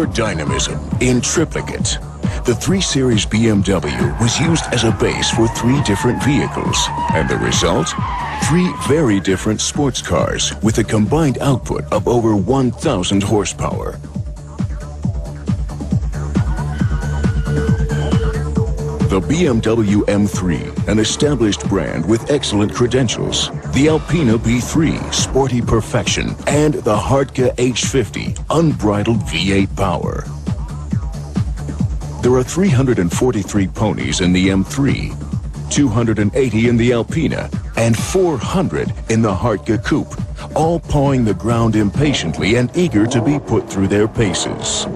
pure dynamism in triplicate. The 3 Series BMW was used as a base for 3 different vehicles, and the result? 3 very different sports cars with a combined output of over 1,000 horsepower. The BMW M3, an established brand with excellent credentials. The Alpina B3, sporty perfection. And the Hartge H50, unbridled V8 power. There are 343 ponies in the M3, 280 in the Alpina, and 400 in the Hartge coupe, all pawing the ground impatiently and eager to be put through their paces.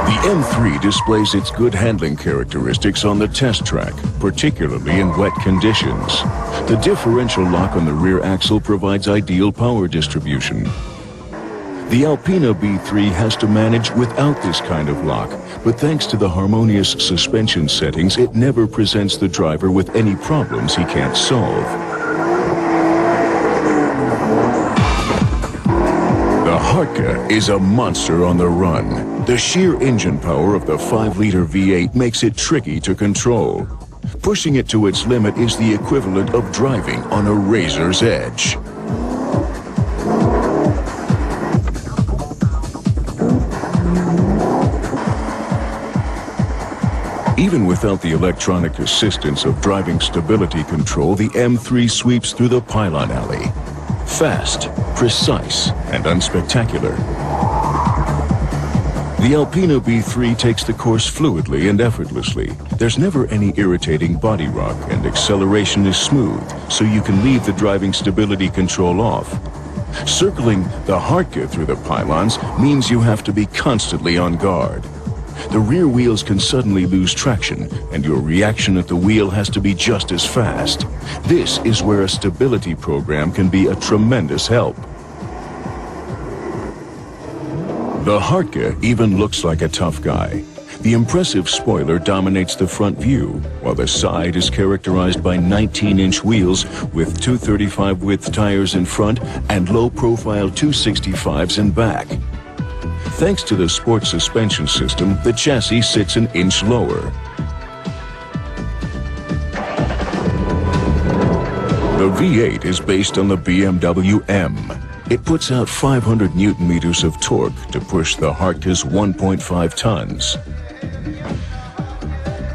The M3 displays its good handling characteristics on the test track, particularly in wet conditions. The differential lock on the rear axle provides ideal power distribution. The Alpina B3 has to manage without this kind of lock, but thanks to the harmonious suspension settings, it never presents the driver with any problems he can't solve. The Hartge is a monster on the run. The sheer engine power of the 5-liter V8 makes it tricky to control. Pushing it to its limit is the equivalent of driving on a razor's edge. Even without the electronic assistance of driving stability control, the M3 sweeps through the pylon alley. Fast, precise, and unspectacular. The Alpina B3 takes the course fluidly and effortlessly. There's never any irritating body rock, and acceleration is smooth, so you can leave the driving stability control off. Circling the Hartge through the pylons means you have to be constantly on guard. The rear wheels can suddenly lose traction, and your reaction at the wheel has to be just as fast. This is where a stability program can be a tremendous help. The Hartge even looks like a tough guy. The impressive spoiler dominates the front view, while the side is characterized by 19-inch wheels with 235 width tires in front and low-profile 265s in back. Thanks to the sport suspension system, the chassis sits an inch lower. The V8 is based on the BMW M. It puts out 500 Newton-meters of torque to push the Hartge's 1.5 tons.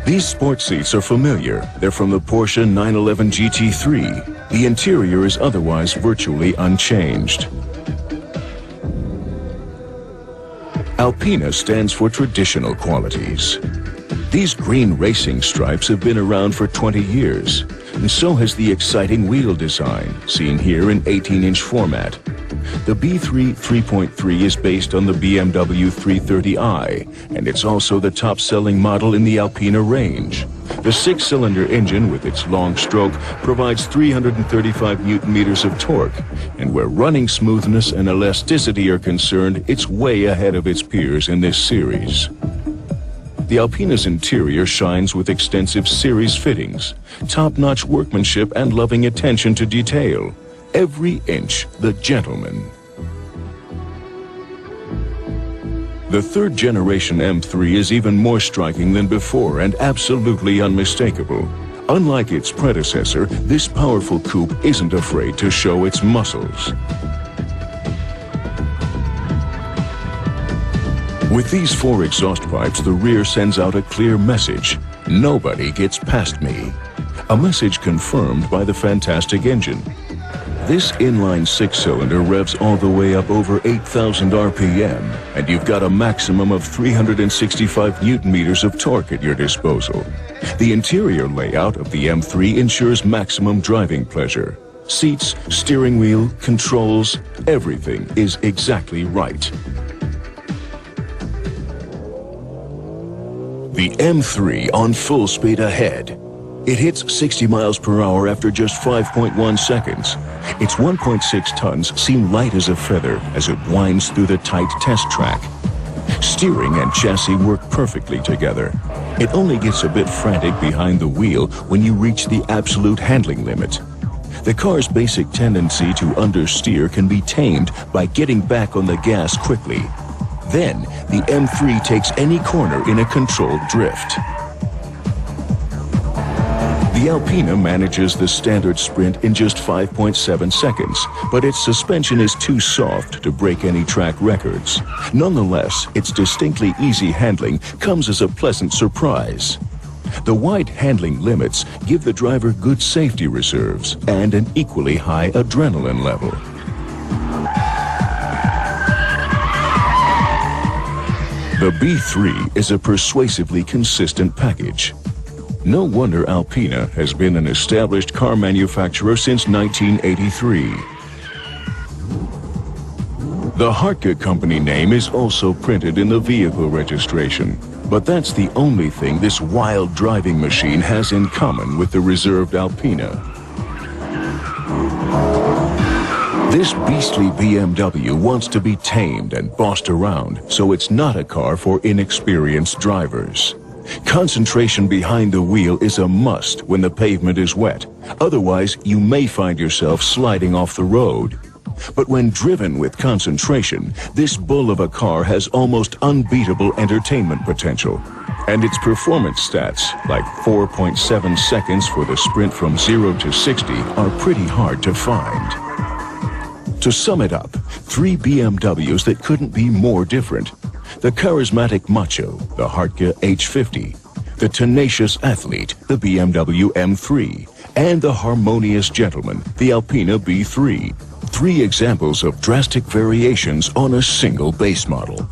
These sports seats are familiar. They're from the Porsche 911 GT3. The interior is otherwise virtually unchanged. Alpina stands for traditional qualities. These green racing stripes have been around for 20 years, and so has the exciting wheel design, seen here in 18-inch format. The B3 3.3 is based on the BMW 330i, and it's also the top-selling model in the Alpina range. The 6-cylinder engine, with its long stroke, provides 335 Newton-meters of torque, and where running smoothness and elasticity are concerned, it's way ahead of its peers in this series. The Alpina's interior shines with extensive series fittings, top-notch workmanship, and loving attention to detail. Every inch the gentleman. The third-generation M3 is even more striking than before and absolutely unmistakable. Unlike its predecessor, this powerful coupe isn't afraid to show its muscles. With these 4 exhaust pipes, the rear sends out a clear message: nobody gets past me. A message confirmed by the fantastic engine. This inline 6-cylinder revs all the way up over 8,000 RPM, and you've got a maximum of 365 Newton-meters of torque at your disposal. The interior layout of the M3 ensures maximum driving pleasure. Seats, steering wheel, controls, everything is exactly right. The M3 on full speed ahead. It hits 60 miles per hour after just 5.1 seconds. Its 1.6 tons seem light as a feather as it winds through the tight test track. Steering and chassis work perfectly together. It only gets a bit frantic behind the wheel when you reach the absolute handling limit. The car's basic tendency to understeer can be tamed by getting back on the gas quickly. Then, the M3 takes any corner in a controlled drift. The Alpina manages the standard sprint in just 5.7 seconds, but its suspension is too soft to break any track records. Nonetheless, its distinctly easy handling comes as a pleasant surprise. The wide handling limits give the driver good safety reserves and an equally high adrenaline level. The B3 is a persuasively consistent package. No wonder Alpina has been an established car manufacturer since 1983. The Hartge company name is also printed in the vehicle registration, but that's the only thing this wild driving machine has in common with the reserved Alpina. This beastly BMW wants to be tamed and bossed around, so it's not a car for inexperienced drivers. Concentration behind the wheel is a must when the pavement is wet. Otherwise, you may find yourself sliding off the road. But when driven with concentration, this bull of a car has almost unbeatable entertainment potential. And its performance stats, like 4.7 seconds for the sprint from 0 to 60, are pretty hard to find. To sum it up, 3 BMWs that couldn't be more different. The charismatic macho, the Hartge H50, the tenacious athlete, the BMW M3, and the harmonious gentleman, the Alpina B3. 3 examples of drastic variations on a single base model.